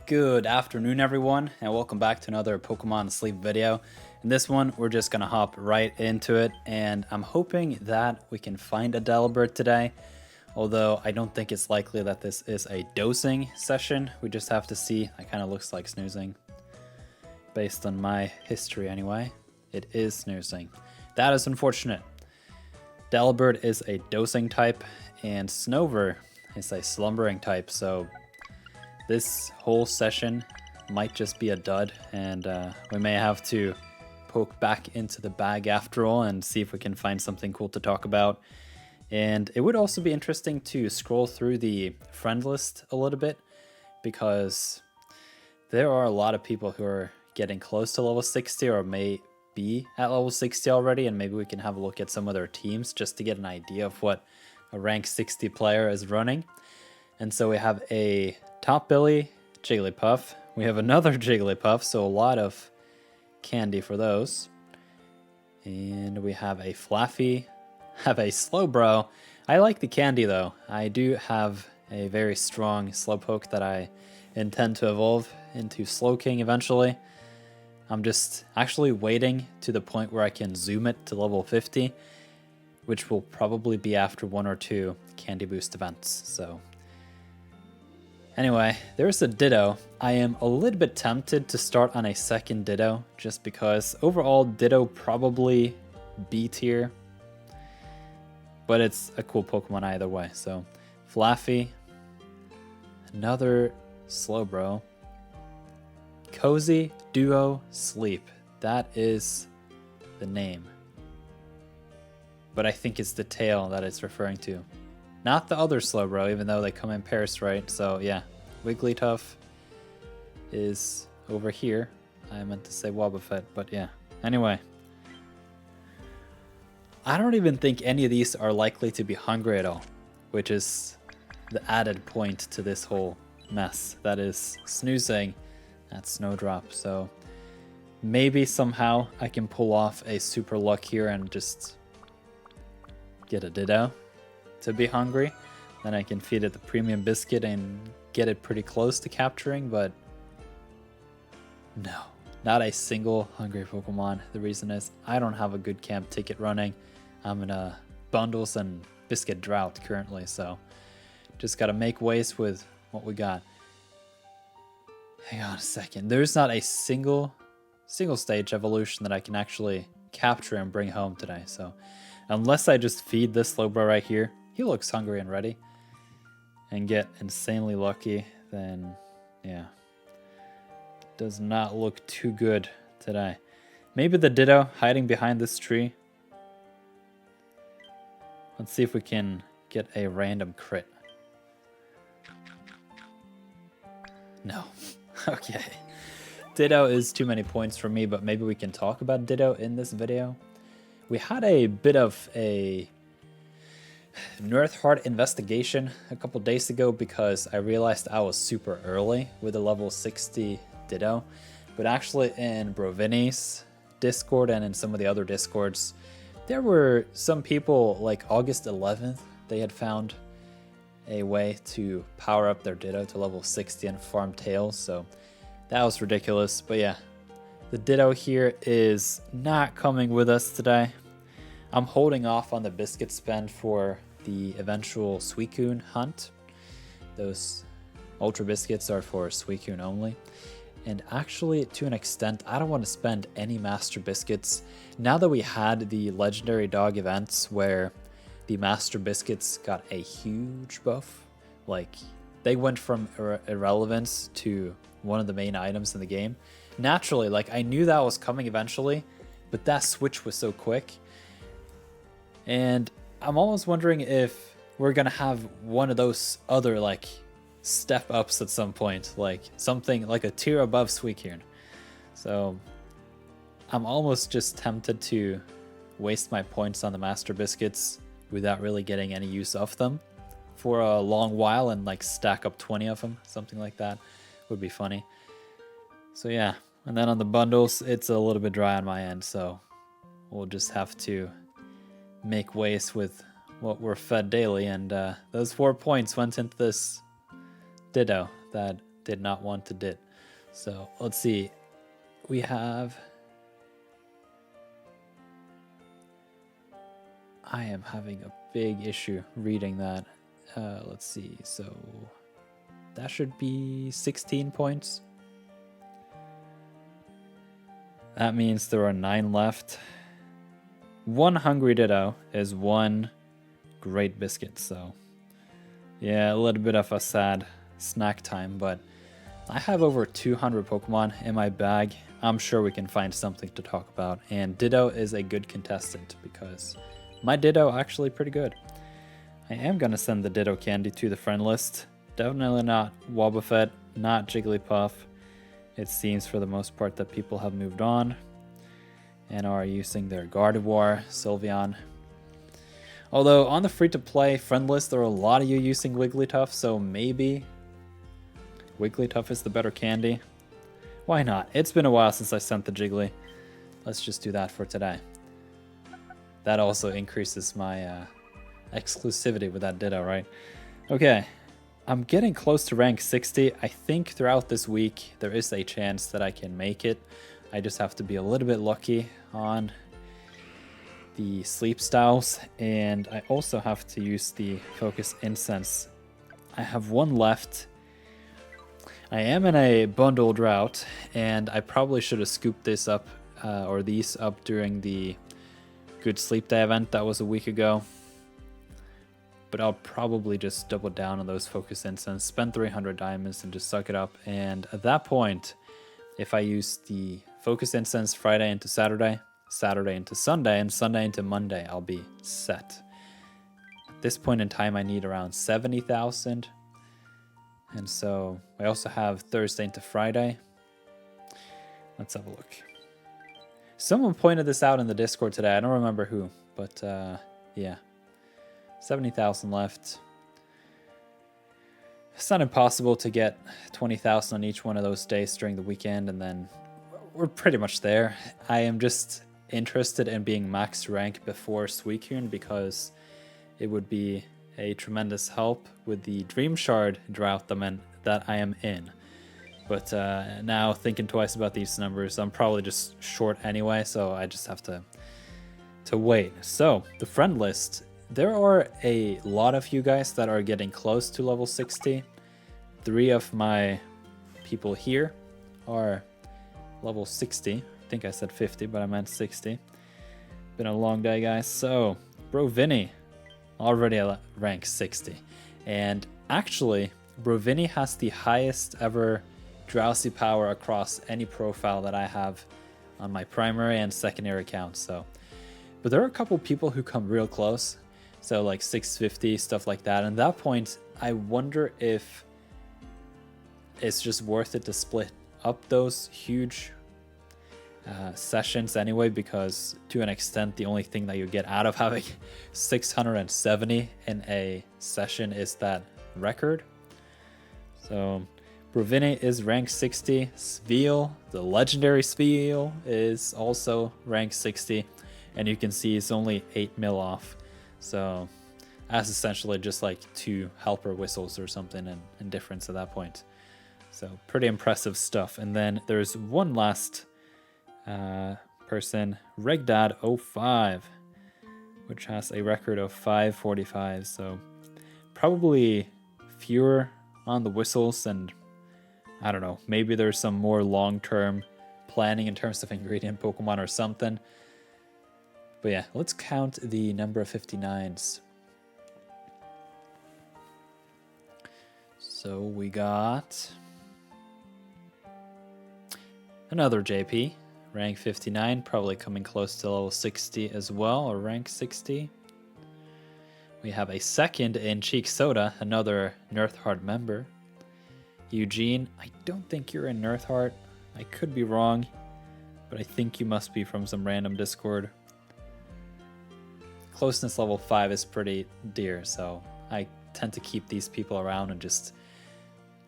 Good afternoon everyone, and welcome back to another Pokemon Sleep video. In this one, we're just gonna hop right into it, and I'm hoping that we can find a Delibird today. Although I don't think it's likely that this is a dosing session. We just have to see. It kind of looks like snoozing. Based on my history anyway, it is snoozing. That is unfortunate. Delibird is a dosing type, and Snover is a slumbering type, so this whole session might just be a dud, and we may have to poke back into the bag after all and see if we can find something cool to talk about. And it would also be interesting to scroll through the friend list a little bit, because there are a lot of people who are getting close to level 60 or may be at level 60 already, and maybe we can have a look at some of their teams just to get an idea of what a rank 60 player is running. And so we have a Top Billy Jigglypuff. We have another Jigglypuff, so a lot of candy for those. And we have a Flaffy, have a Slowbro. I like the candy though. I do have a very strong Slowpoke that I intend to evolve into Slowking eventually. I'm just actually waiting to the point where I can zoom it to level 50, which will probably be after 1 or 2 candy boost events. So anyway, there's a Ditto. I am a little bit tempted to start on a second Ditto, just because overall Ditto probably B tier, but it's a cool Pokemon either way. So Flaffy, another Slowbro, Cozy Duo Sleep. That is the name, but I think it's the tail that it's referring to. Not the other Slowbro, even though they come in pairs, right? So yeah, Wigglytuff is over here. I meant to say Wobbuffet, but yeah. Anyway, I don't even think any of these are likely to be hungry at all, which is the added point to this whole mess. That is snoozing at Snowdrop. So maybe somehow I can pull off a super luck here and just get a Ditto to be hungry. Then I can feed it the premium biscuit and get it pretty close to capturing, but no, not a single hungry Pokemon. The reason is I don't have a good camp ticket running. I'm in a bundles and biscuit drought currently, so just gotta make ways with what we got. Hang on a second. There's not a single stage evolution that I can actually capture and bring home today, so unless I just feed this Slowbro right here, he looks hungry and ready, and get insanely lucky, then yeah, does not look too good today. Maybe the Ditto hiding behind this tree. Let's see if we can get a random crit. No. Okay. Ditto is too many points for me, but maybe we can talk about Ditto in this video. We had a bit of a nirtheart investigation a couple days ago because I realized I was super early with a level 60 Ditto. But actually in Brovinnie's Discord and in some of the other Discords, there were some people like August 11th, they had found a way to power up their Ditto to level 60 and farm tails, so that was ridiculous. But yeah, the Ditto here is not coming with us today. I'm holding off on the biscuit spend for the eventual Suicune hunt. Those Ultra Biscuits are for Suicune only. And actually, to an extent, I don't want to spend any Master Biscuits. Now that we had the Legendary Dog events where the Master Biscuits got a huge buff, like they went from irrelevance to one of the main items in the game. Naturally, like I knew that was coming eventually, but that switch was so quick. And I'm almost wondering if we're gonna have one of those other like step ups at some point, like something like a tier above Suicune. So I'm almost just tempted to waste my points on the Master Biscuits without really getting any use of them for a long while and like stack up 20 of them, something like that would be funny. So yeah, and then on the bundles, it's a little bit dry on my end, so we'll just have to make ways with what we're fed daily, and those 4 points went into this Ditto that did not want to dit. So let's see. We have... I am having a big issue reading that. Let's see. So that should be 16 points. That means there are 9 left. 1 hungry ditto is 1 great biscuit. So yeah, a little bit of a sad snack time, but I have over 200 Pokemon in my bag. I'm sure we can find something to talk about. And Ditto is a good contestant because my Ditto actually pretty good. I am going to send the Ditto candy to the friend list. Definitely not Wobbuffet, not Jigglypuff. It seems for the most part that people have moved on and are using their Gardevoir, Sylveon. Although on the free-to-play friend list, there are a lot of you using Wigglytuff, so maybe Wigglytuff is the better candy. Why not? It's been a while since I sent the Jiggly. Let's just do that for today. That also increases my exclusivity with that Ditto, right? Okay, I'm getting close to rank 60. I think throughout this week there is a chance that I can make it. I just have to be a little bit lucky on the sleep styles, and I also have to use the focus incense. I have 1 left. I am in a bundle drought, and I probably should have scooped this up or these up during the Good Sleep Day event that was a week ago. But I'll probably just double down on those focus incense, spend 300 diamonds and just suck it up. And at that point, if I use the focus incense Friday into Saturday, Saturday into Sunday, and Sunday into Monday, I'll be set. At this point in time, I need around 70,000. And so I also have Thursday into Friday. Let's have a look. Someone pointed this out in the Discord today. I don't remember who, but yeah. 70,000 left. It's not impossible to get 20,000 on each one of those days during the weekend, and then we're pretty much there. I am just interested in being max rank before Suicune because it would be a tremendous help with the Dream Shard drought that I am in. But now thinking twice about these numbers, I'm probably just short anyway, so I just have to wait. So the friend list, there are a lot of you guys that are getting close to level 60. 3 of my people here are level 60. I think I said 50, but I meant 60. Been a long day, guys. So Brovinnie already at rank 60, and actually Brovinnie has the highest ever drowsy power across any profile that I have on my primary and secondary accounts. So, but there are a couple people who come real close, so like 650, stuff like that. And at that point, I wonder if it's just worth it to split up those huge sessions anyway, because to an extent the only thing that you get out of having 670 in a session is that record. So Brovinnie is rank 60. Sveal, the legendary Sveal, is also rank 60, and you can see it's only 8 mil off. So that's essentially just like 2 helper whistles or something in difference at that point. So pretty impressive stuff. And then there's one last person, Regdad05, which has a record of 545. So probably fewer on the whistles, and I don't know, maybe there's some more long-term planning in terms of ingredient Pokemon or something. But yeah, let's count the number of 59s. So we got another JP, rank 59, probably coming close to level 60 as well, or rank 60. We have a second in Cheek Soda, another nirtheart member. Eugene, I don't think you're in nirtheart. I could be wrong, but I think you must be from some random Discord. Closeness level 5 is pretty dear, so I tend to keep these people around and just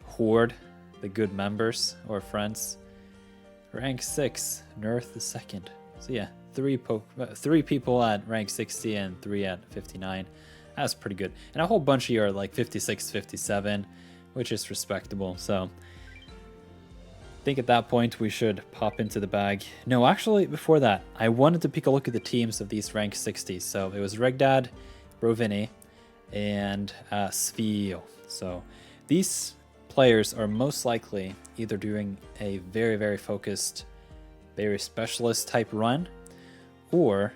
hoard the good members or friends. Rank 6, Nirth the second. So yeah, 3 people at rank 60 and 3 at 59. That's pretty good. And a whole bunch of you are like 56, 57, which is respectable. So think at that point we should pop into the bag. No, actually, before that, I wanted to take a look at the teams of these rank 60s. So it was Regdad, Brovinnie, and Sveel. So these players are most likely either doing a very, very focused, very specialist type run, or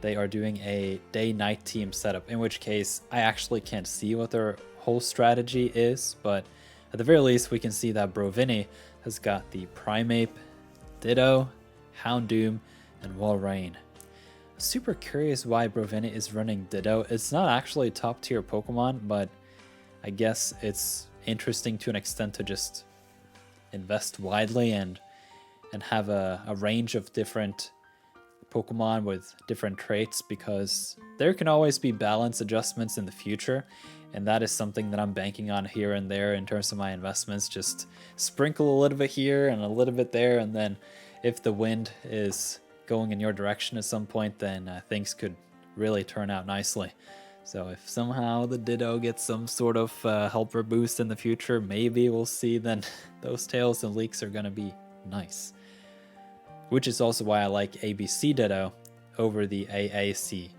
they are doing a day-night team setup, in which case I actually can't see what their whole strategy is, but at the very least we can see that Brovinnie has got the Primeape, Ditto, Houndoom, and Walrein. Super curious why Brovinnie is running Ditto. It's not actually a top tier Pokemon, but I guess it's interesting to an extent to just invest widely and have a range of different Pokemon with different traits, because there can always be balance adjustments in the future, and that is something that I'm banking on here and there in terms of my investments. Just sprinkle a little bit here and a little bit there, and then if the wind is going in your direction at some point, then things could really turn out nicely. So if somehow the Ditto gets some sort of helper boost in the future, maybe we'll see then those tails and leaks are going to be nice. Which is also why I like ABC Ditto over the AAC,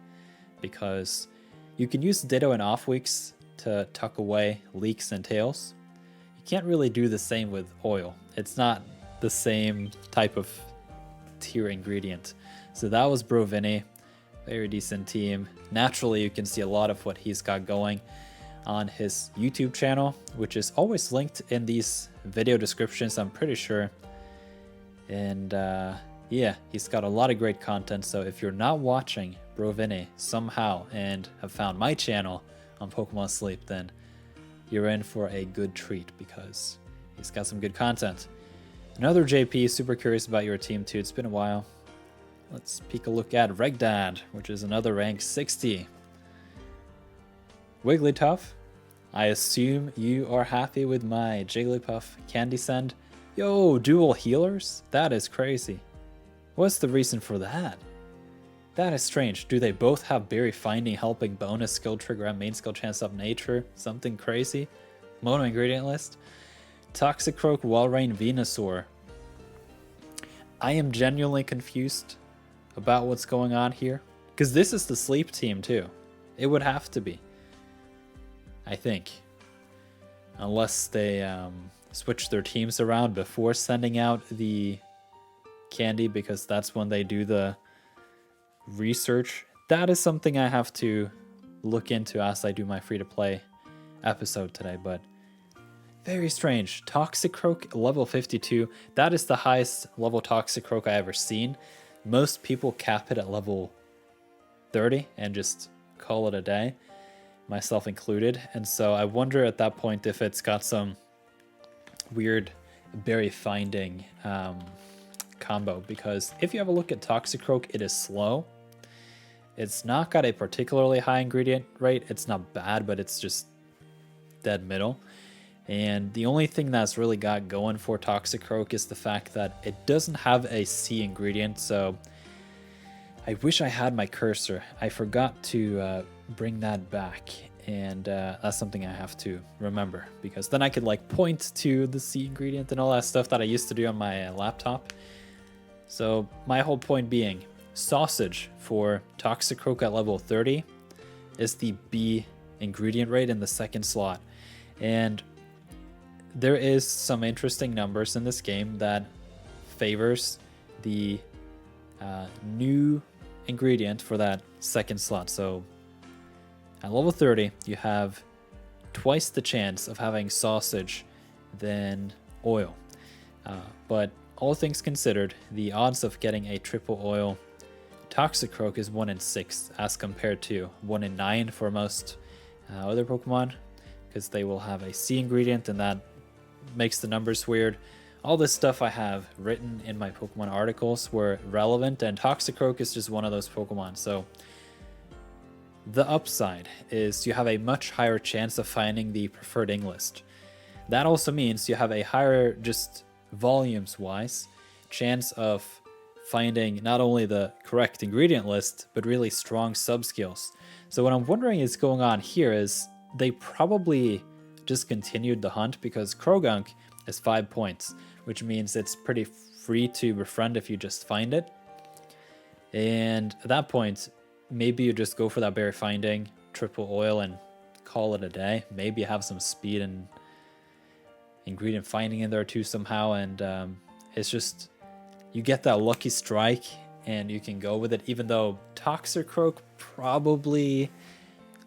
because you can use Ditto in off weeks to tuck away leaks and tails. You can't really do the same with oil. It's not the same type of tier ingredient. So that was Brovinnie, very decent team. Naturally, you can see a lot of what he's got going on his YouTube channel, which is always linked in these video descriptions, I'm pretty sure. And yeah, he's got a lot of great content. So if you're not watching Brovinnie somehow and have found my channel on Pokemon Sleep, then you're in for a good treat, because he's got some good content. Another JP, super curious about your team too. It's been a while. Let's peek a look at Regdad, which is another rank 60. Wigglytuff, I assume you are happy with my Jigglypuff Candy Send. Yo, dual healers? That is crazy. What's the reason for that? That is strange. Do they both have Berry Finding, Helping, Bonus, Skill Trigger, and Main Skill Chance Up Nature? Something crazy? Mono ingredient list? Toxicroak, Walrein, Venusaur. I am genuinely confused about what's going on here, because this is the Sleep team too. It would have to be, I think, unless they switch their teams around before sending out the candy, because that's when they do the research. That is something I have to look into as I do my free-to-play episode today, but very strange. Toxicroak level 52. That is the highest level Toxicroak I ever seen. Most people cap it at level 30 and just call it a day, myself included. And so I wonder at that point if it's got some weird Berry Finding combo, because if you have a look at Toxicroak, it is slow. It's not got a particularly high ingredient rate. It's not bad, but it's just dead middle. And the only thing that's really got going for Toxicroak is the fact that it doesn't have a C ingredient. So I wish I had my cursor. I forgot to bring that back, and that's something I have to remember, because then I could like point to the C ingredient and all that stuff that I used to do on my laptop. So my whole point being, Sausage for Toxicroak at level 30 is the B ingredient rate in the second slot. And there is some interesting numbers in this game that favors the new ingredient for that second slot. So at level 30, you have twice the chance of having Sausage than Oil. But all things considered, the odds of getting a triple Oil Toxicroak is 1 in 6 as compared to 1 in 9 for most other Pokemon, because they will have a C ingredient, and that makes the numbers weird. All this stuff I have written in my Pokemon articles were relevant, and Toxicroak is just one of those Pokemon. So the upside is you have a much higher chance of finding the preferred ing list. That also means you have a higher, just volumes wise, chance of finding not only the correct ingredient list, but really strong sub skills. So what I'm wondering is going on here is they probably just continued the hunt, because Krogunk is 5 points, which means it's pretty free to befriend if you just find it. And at that point, maybe you just go for that berry finding, triple oil, and call it a day. Maybe you have some speed and ingredient finding in there too somehow, and it's just, you get that lucky strike and you can go with it, even though Toxicroak probably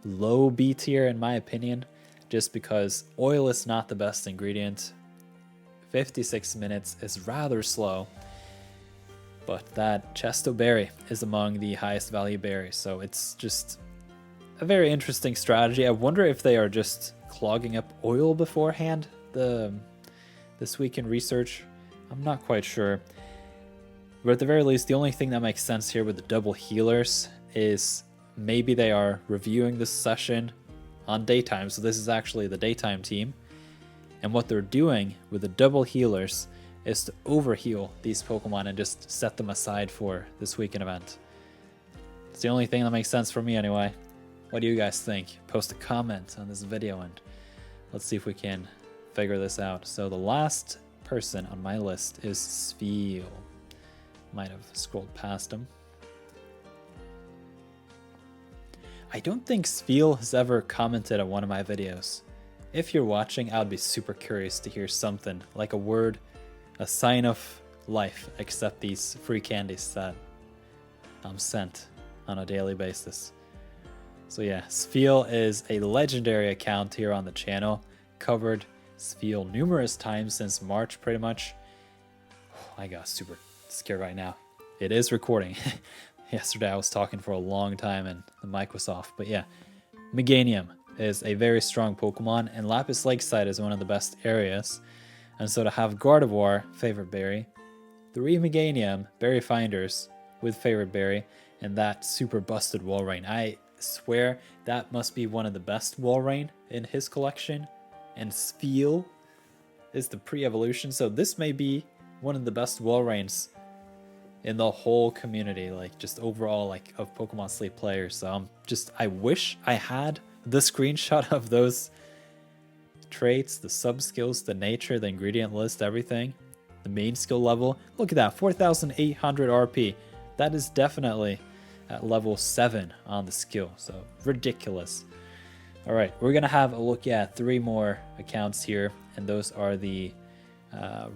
low B tier in my opinion, just because oil is not the best ingredient. 56 minutes is rather slow, but that Chesto berry is among the highest value berries, so it's just a very interesting strategy. I wonder if they are just clogging up oil beforehand this week in research. I'm not quite sure. But at the very least, the only thing that makes sense here with the double healers is maybe they are reviewing this session on daytime. So this is actually the daytime team. And what they're doing with the double healers is to overheal these Pokemon and just set them aside for this weekend event. It's the only thing that makes sense for me anyway. What do you guys think? Post a comment on this video and let's see if we can figure this out. So the last person on my list is Spheal. Might have scrolled past him. I don't think Spheal has ever commented on one of my videos. If you're watching, I would be super curious to hear something, like a word, a sign of life, except these free candies that I'm sent on a daily basis. So yeah, Spheal is a legendary account here on the channel. Covered Spheal numerous times since March, pretty much. I got super scared right now. It is recording. Yesterday I was talking for a long time and the mic was off. But yeah, Meganium is a very strong Pokemon, and Lapis Lakeside is one of the best areas. And so to have Gardevoir, favorite berry, 3 Meganium berry finders with favorite berry, and that super busted Walrein. I swear that must be one of the best Walrein in his collection. And Spheal is the pre-evolution, so this may be one of the best Walreins in the whole community, like just overall, like of Pokemon Sleep players. So I wish I had the screenshot of those traits, the sub skills, the nature, the ingredient list, everything, the main skill level. Look at that, 4,800 RP. That is definitely at level 7 on the skill, so ridiculous. All right, we're gonna have a look at 3 more accounts here, and those are the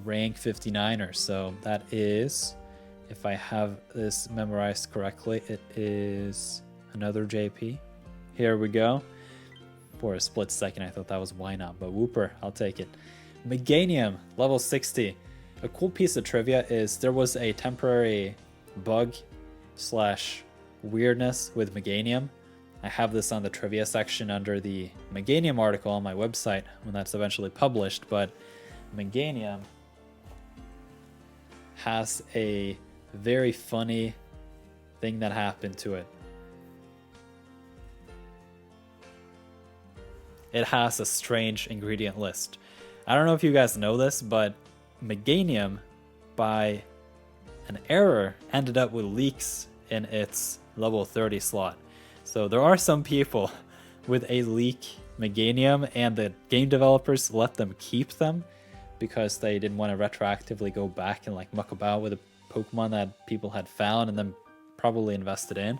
rank 59ers. So that is, if I have this memorized correctly, it is another JP. Here we go. For a split second, I thought that was why not, but Wooper, I'll take it. Meganium, level 60. A cool piece of trivia is there was a temporary bug slash weirdness with Meganium. I have this on the trivia section under the Meganium article on my website when that's eventually published, but Meganium has a very funny thing that happened to it. It has a strange ingredient list. I don't know if you guys know this, but Meganium, by an error, ended up with leaks in its level 30 slot. So there are some people with a leak Meganium, and the game developers let them keep them because they didn't want to retroactively go back and like muck about with a Pokemon that people had found and then probably invested in.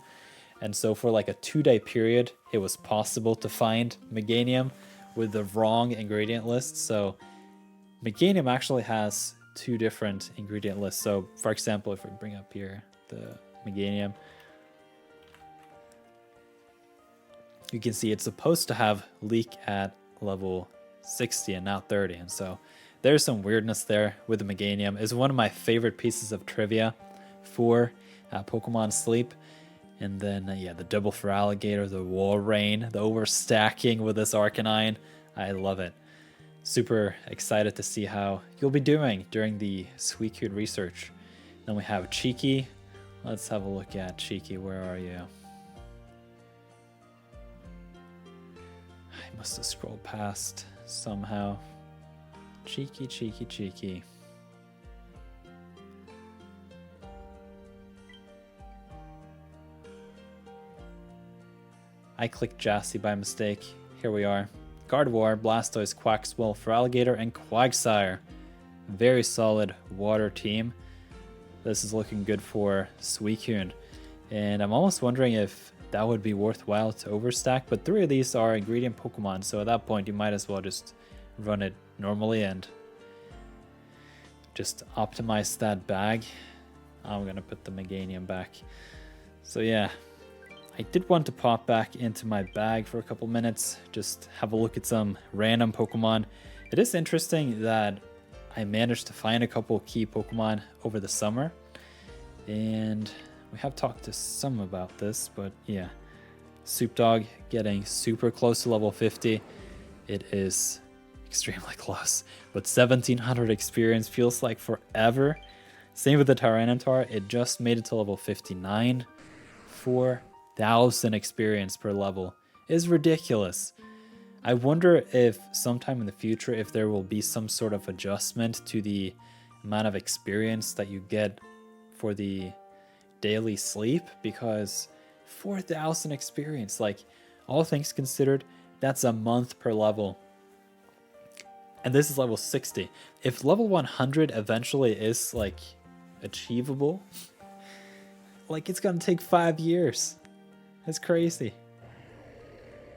And so for like a 2-day period, it was possible to find Meganium with the wrong ingredient list. So Meganium actually has 2 different ingredient lists. So for example, if we bring up here the Meganium, you can see it's supposed to have leak at level 60 and not 30. And so there's some weirdness there with the Meganium. It's one of my favorite pieces of trivia for Pokemon Sleep. And then, yeah, the double for Alligator, the Walrein, the overstacking with this Arcanine. I love it. Super excited to see how you'll be doing during the Suicune research. Then we have Cheeky. Let's have a look at Cheeky. Where are you? I must have scrolled past somehow. Cheeky, Cheeky, Cheeky. I clicked Jassy by mistake. Here we are. Gardevoir, Blastoise, Quaxwell, Feraligatr, and Quagsire. very solid water team. This is looking good for Suicune. And I'm almost wondering if that would be worthwhile to overstack, but 3 of these are ingredient Pokemon, so at that point you might as well just run it normally and just optimize that bag. I'm gonna put the Meganium back. So yeah, I did want to pop back into my bag for a couple minutes, just have a look at some random Pokemon. It is interesting that I managed to find a couple key Pokemon over the summer, and we have talked to some about this, but yeah, Soup Dog getting super close to level 50. It is extremely close, but 1700 experience feels like forever. Same with the Tyranitar, it just made it to level 59. 4,000 experience per level is ridiculous. I wonder if sometime in the future if there will be some sort of adjustment to the amount of experience that you get for the daily sleep, because 4,000 experience, like, all things considered, that's a month per level. And this is level 60. If level 100 eventually is like achievable, like, it's gonna take 5 years. That's crazy.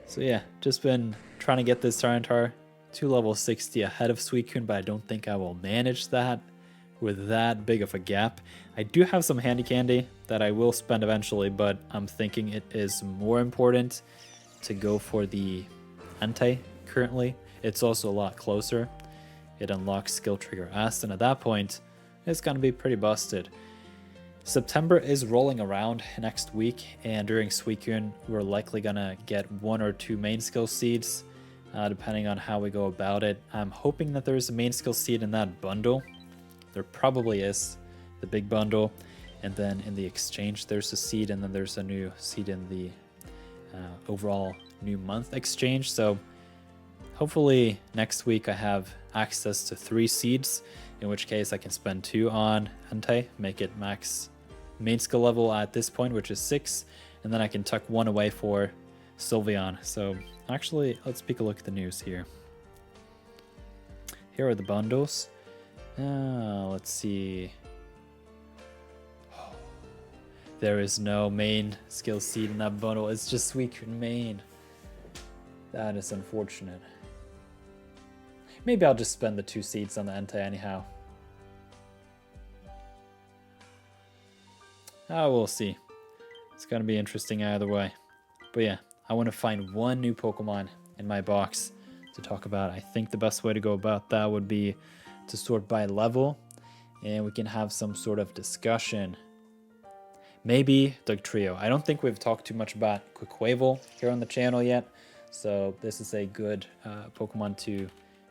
So yeah, just been trying to get this Tyranitar to level 60 ahead of Suicune, but I don't think I will manage that with that big of a gap. I do have some handy candy that I will spend eventually, but I'm thinking it is more important to go for the Entei currently. It's also a lot closer. It unlocks skill trigger S, and at that point, it's gonna be pretty busted. September is rolling around next week, and during Suicune, we're likely gonna get 1 or 2 main skill seeds, depending on how we go about it. I'm hoping that there's a main skill seed in that bundle. There probably is, the big bundle, and then in the exchange there's a seed, and then there's a new seed in the overall new month exchange. So hopefully next week I have access to 3 seeds, in which case I can spend 2 on Entei, make it max main skill level at this point, which is 6, and then I can tuck 1 away for Sylveon. So actually, let's take a look at the news here. Here are the bundles. Let's see. There is no main skill seed in that bundle. It's just Suicune main. That is unfortunate. Maybe I'll just spend the 2 seeds on the Entei anyhow. We'll see. It's gonna be interesting either way. But yeah, I want to find 1 new Pokemon in my box to talk about. I think the best way to go about that would be to sort by level, and we can have some sort of discussion. Maybe Dugtrio. I don't think we've talked too much about Quaquaval here on the channel yet, so this is a good Pokemon to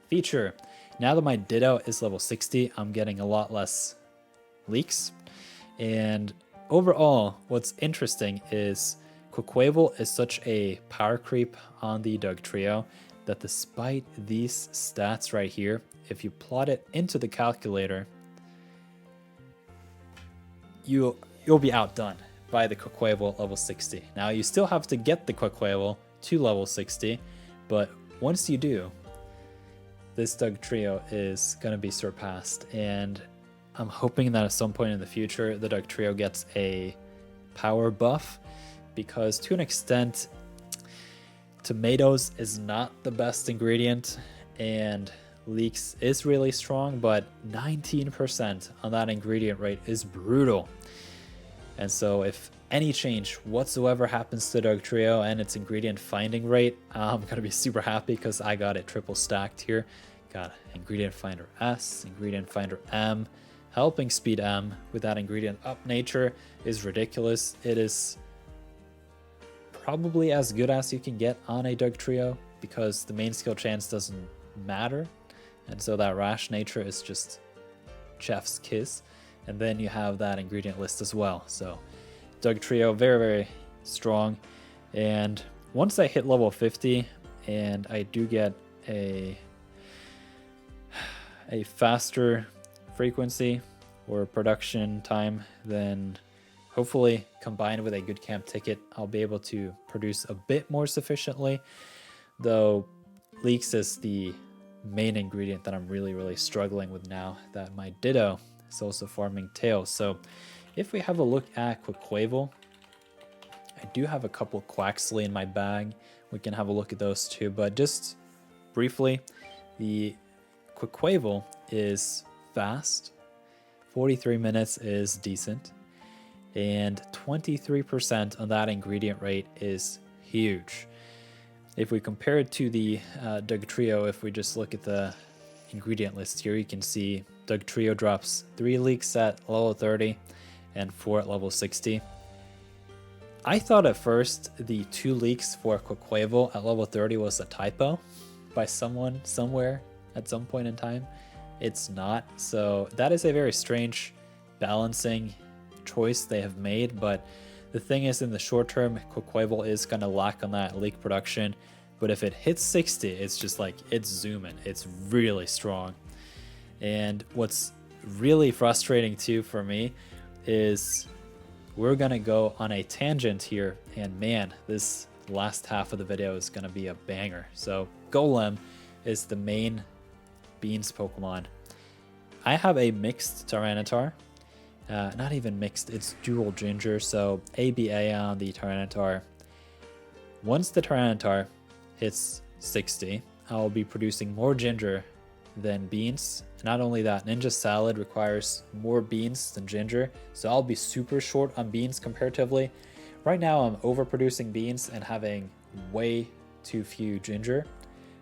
feature. Now that my Ditto is level 60, I'm getting a lot less leaks, and overall, what's interesting is Quaquaval is such a power creep on the Dugtrio that despite these stats right here, if you plot it into the calculator, you'll be outdone by the Quaquaval level 60. Now, you still have to get the Quaquaval to level 60, but once you do, this Dugtrio is going to be surpassed, and I'm hoping that at some point in the future, the Dugtrio gets a power buff, because to an extent, tomatoes is not the best ingredient, and leeks is really strong, but 19% on that ingredient rate is brutal. And so if any change whatsoever happens to Dugtrio and its ingredient finding rate, I'm going to be super happy because I got it triple stacked here. Got ingredient finder S, ingredient finder M, helping speed M with that ingredient up nature is ridiculous. It is probably as good as you can get on a Dugtrio because the main skill chance doesn't matter. And so that rash nature is just chef's kiss. And then you have that ingredient list as well. So Dugtrio, very, very strong. And once I hit level 50 and I do get a faster frequency or production time, then hopefully combined with a good camp ticket, I'll be able to produce a bit more sufficiently. Though leeks is the main ingredient that I'm really struggling with now that my Ditto is also farming tails. So if we have a look at Quaquaval, I do have a couple Quaxley in my bag. We can have a look at those too, but just briefly, the Quaquaval is fast, 43 minutes is decent, and 23% on that ingredient rate is huge. If we compare it to the Dugtrio, if we just look at the ingredient list here, you can see Dugtrio drops 3 leaks at level 30 and 4 at level 60. I thought at first the 2 leaks for Quaquaval at level 30 was a typo by someone somewhere at some point in time. It's not, so that is a very strange balancing choice they have made, but the thing is, in the short term, Quaquaval is going to lack on that leak production, but if it hits 60, it's just like, it's zooming. It's really strong. And what's really frustrating too for me is we're going to go on a tangent here, and man, this last half of the video is going to be a banger. So Golem is the main beans Pokemon. I have a mixed Tyranitar. Not even mixed, it's dual ginger, so ABA on the Tyranitar. Once the Tyranitar hits 60, I'll be producing more ginger than beans. Not only that, Ninja Salad requires more beans than ginger, so I'll be super short on beans comparatively. Right now I'm overproducing beans and having way too few ginger,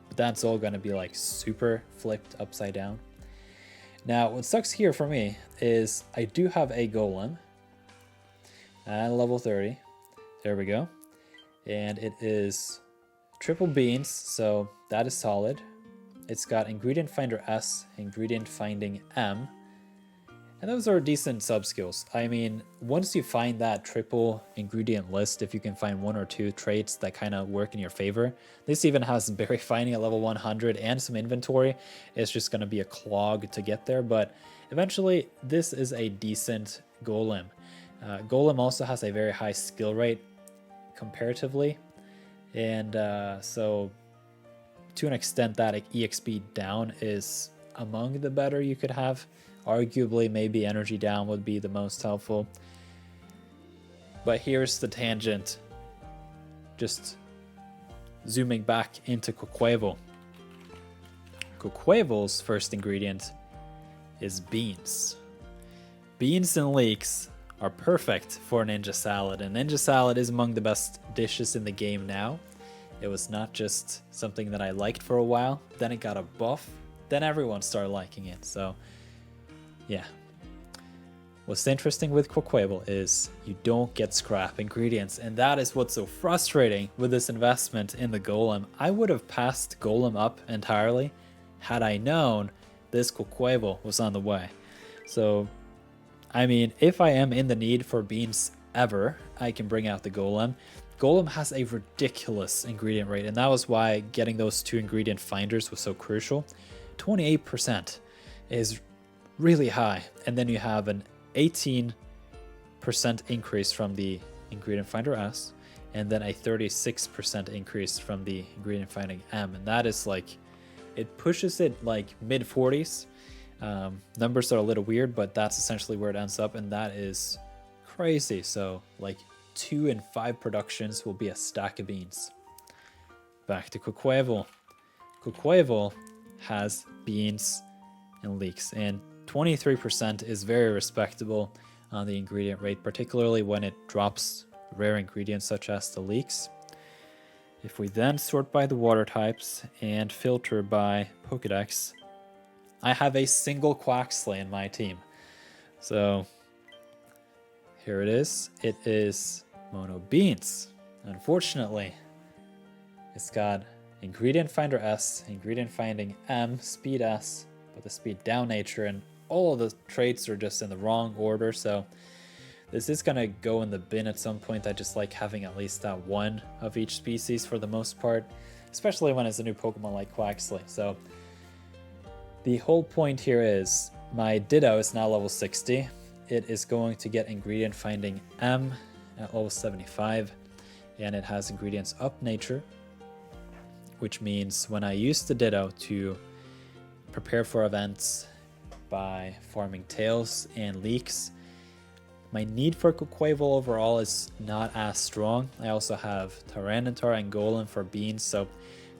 but that's all going to be like super flipped upside down. Now, what sucks here for me is I do have a Golem at level 30. There we go. And it is triple beans, so that is solid. It's got Ingredient Finder S, Ingredient Finding M, and those are decent sub-skills. I mean, once you find that triple ingredient list, if you can find 1 or 2 traits that kind of work in your favor, this even has berry finding at level 100 and some inventory. It's just going to be a clog to get there, but eventually this is a decent Golem. Golem also has a very high skill rate comparatively, and so to an extent that EXP down is among the better you could have. Arguably, maybe energy down would be the most helpful. But here's the tangent. Just zooming back into Quaquaval. Quaquaval's first ingredient is beans. Beans and leeks are perfect for Ninja Salad, and Ninja Salad is among the best dishes in the game now. It was not just something that I liked for a while, then it got a buff, then everyone started liking it, so yeah. What's interesting with Quaquaval is you don't get scrap ingredients, and that is what's so frustrating with this investment in the Golem. I would have passed Golem up entirely had I known this Quaquaval was on the way. So, I mean, if I am in the need for beans ever, I can bring out the Golem. Golem has a ridiculous ingredient rate, and that was why getting those 2 ingredient finders was so crucial. 28% is really high, and then you have an 18% increase from the ingredient finder S, and then a 36% increase from the ingredient finding M, and that is like, it pushes it like mid 40s. Numbers are a little weird, but that's essentially where it ends up, and that is crazy. So like 2 in 5 productions will be a stack of beans. Back to Quaquaval. Quaquaval has beans and leeks, and 23% is very respectable on the ingredient rate, particularly when it drops rare ingredients such as the leeks. If we then sort by the water types and filter by Pokedex, I have a single Quaxley in my team. So here it is. It is Mono Beans. Unfortunately, it's got Ingredient Finder S, Ingredient Finding M, Speed S, but the Speed down nature, and all of the traits are just in the wrong order, so this is going to go in the bin at some point. I just like having at least that 1 of each species for the most part, especially when it's a new Pokemon like Quaxley. So the whole point here is my Ditto is now level 60. It is going to get Ingredient Finding M at level 75, and it has Ingredients Up Nature, which means when I use the Ditto to prepare for events by farming tails and leeks. My need for Quaquaval overall is not as strong. I also have Tyranitar and Golem for beans, so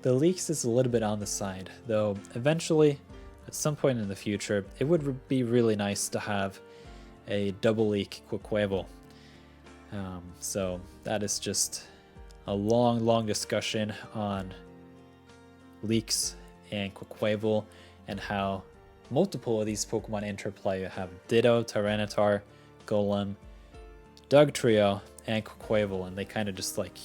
the leeks is a little bit on the side, though eventually, at some point in the future, it would be really nice to have a double leek Quaquaval. So that is just a long discussion on leeks and Quaquaval and how multiple of these Pokemon interplay. You have Ditto, Tyranitar, Golem, Dugtrio, and Quaquaval, and they kind of just like